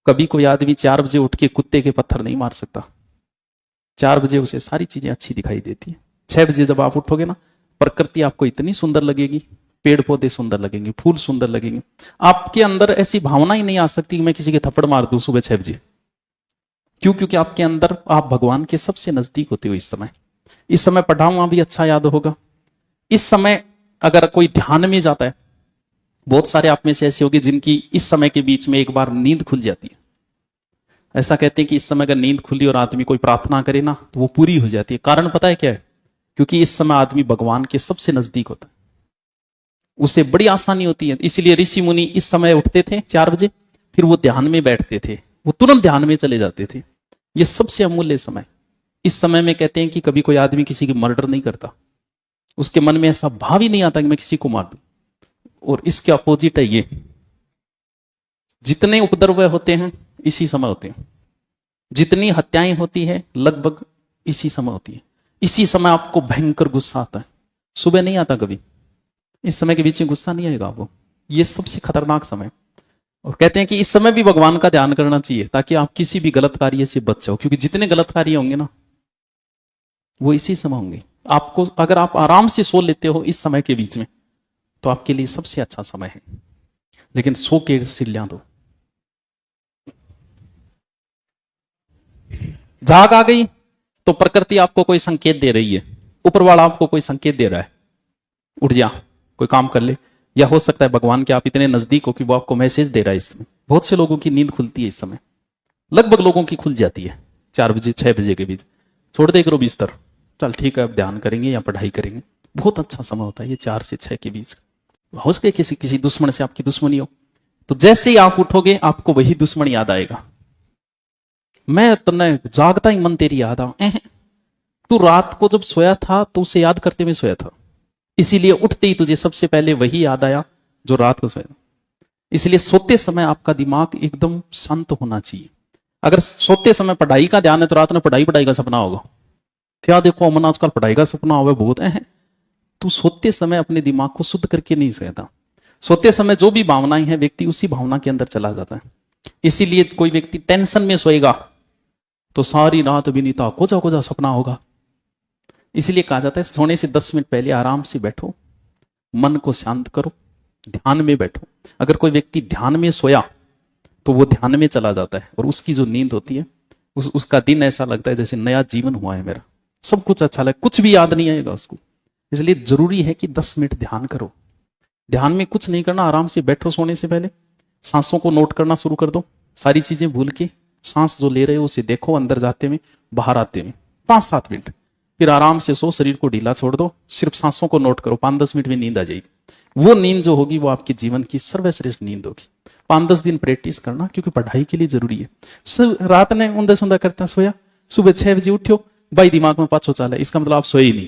कभी कोई आदमी 4 बजे उठ के कुत्ते के पत्थर नहीं मार सकता। 4 बजे उसे सारी चीजें अच्छी दिखाई देती है। 6 बजे जब आप उठोगे ना, प्रकृति आपको इतनी सुंदर लगेगी, पेड़ पौधे सुंदर लगेंगे, फूल सुंदर लगेंगे। आपके अंदर ऐसी भावना ही नहीं आ सकती कि मैं किसी के थप्पड़ मार दूं सुबह 6 बजे। क्यों? क्योंकि आपके अंदर आप भगवान के सबसे नजदीक होते हो इस समय। इस समय पढ़ा हुआ भी अच्छा याद होगा। इस समय अगर कोई ध्यान में जाता है, बहुत सारे आप में से ऐसे होंगे जिनकी इस समय के बीच में एक बार नींद खुल जाती है। ऐसा कहते हैं कि इस समय अगर नींद खुली और आदमी कोई प्रार्थना करे ना तो वो पूरी हो जाती है। कारण पता है क्या है? क्योंकि इस समय आदमी भगवान के सबसे नजदीक होता है, उसे बड़ी आसानी होती है। इसीलिए ऋषि मुनि इस समय उठते थे 4 बजे, फिर वो ध्यान में बैठते थे, वो तुरंत ध्यान में चले जाते थे। ये सबसे अमूल्य समय। इस समय में कहते हैं कि कभी कोई आदमी किसी की मर्डर नहीं करता, उसके मन में ऐसा भाव ही नहीं आता कि मैं किसी को मार दूं। और इसके अपोजिट है ये, जितने उपद्रव होते हैं इसी समय होते हैं, जितनी हत्याएं होती है लगभग इसी समय होती है। इसी समय आपको भयंकर गुस्सा आता है, सुबह नहीं आता कभी। इस समय के बीच में गुस्सा नहीं आएगा आपको। ये सबसे खतरनाक समय। और कहते हैं कि इस समय भी भगवान का ध्यान करना चाहिए ताकि आप किसी भी गलत कार्य से बच जाओ, क्योंकि जितने गलत कार्य होंगे ना वो इसी समय होंगे। आपको अगर आप आराम से सो लेते हो इस समय के बीच में तो आपके लिए सबसे अच्छा समय है, लेकिन सो के सिल्लियां दो। जाग आ गई तो प्रकृति आपको कोई संकेत दे रही है, ऊपर वाला आपको कोई संकेत दे रहा है, उठ जा, कोई काम कर ले। या हो सकता है भगवान के आप इतने नजदीक हो कि वो आपको मैसेज दे रहा है इस समय। बहुत से लोगों की नींद खुलती है इस समय, लगभग लोगों की खुल जाती है 4 बजे 6 बजे के बीच। छोड़ दे करो बिस्तर, चल ठीक है अब ध्यान करेंगे या पढ़ाई करेंगे। बहुत अच्छा समय होता है ये 4 से 6 के बीच। हो सके किसी दुश्मन से आपकी दुश्मनी हो, तो जैसे ही आप उठोगे आपको वही दुश्मन याद आएगा। मैं तन्ने जागता ही मन तेरी याद आ, तू रात को जब सोया था तो उसे याद करते हुए सोया था, इसीलिए उठते ही तुझे सबसे पहले वही याद आया जो रात को सोया। इसलिए सोते समय आपका दिमाग एकदम शांत होना चाहिए। अगर सोते समय पढ़ाई का ध्यान है तो रात में पढ़ाई का सपना होगा। क्या देखो अमन आजकल पढ़ाई का सपना होगा बहुत है। तू सोते समय अपने दिमाग को शुद्ध करके नहीं सोता। सोते समय जो भी भावनाएं हैं व्यक्ति उसी भावना के अंदर चला जाता है। इसीलिए कोई व्यक्ति टेंशन में सोएगा तो सारी रात विनीता कोजा कोजा सपना होगा। इसलिए कहा जाता है सोने से 10 मिनट पहले आराम से बैठो, मन को शांत करो, ध्यान में बैठो। अगर कोई व्यक्ति ध्यान में सोया तो वो ध्यान में चला जाता है और उसकी जो नींद होती है उसका दिन ऐसा लगता है जैसे नया जीवन हुआ है मेरा। सब कुछ अच्छा लगे, कुछ भी याद नहीं आएगा उसको। इसलिए जरूरी है कि 10 मिनट ध्यान करो। ध्यान में कुछ नहीं करना, आराम से बैठो सोने से पहले, सांसों को नोट करना शुरू कर दो। सारी चीजें भूल के सांस जो ले रहे हो उसे देखो, अंदर जाते हुए बाहर आते हुए 5-7 मिनट। फिर आराम से सो, शरीर को ढीला छोड़ दो, सिर्फ सांसों को नोट करो। 5-10 मिनट में नींद आ जाएगी। वो नींद जो होगी वो आपके जीवन की सर्वश्रेष्ठ नींद होगी। 5-10 दिन प्रैक्टिस करना, क्योंकि पढ़ाई के लिए जरूरी है। रात ने ऊंधा सुंधा करता सोया, सुबह 6 बजे उठो, भाई दिमाग में पाछो चाल है, इसका मतलब आप सोए ही नहीं।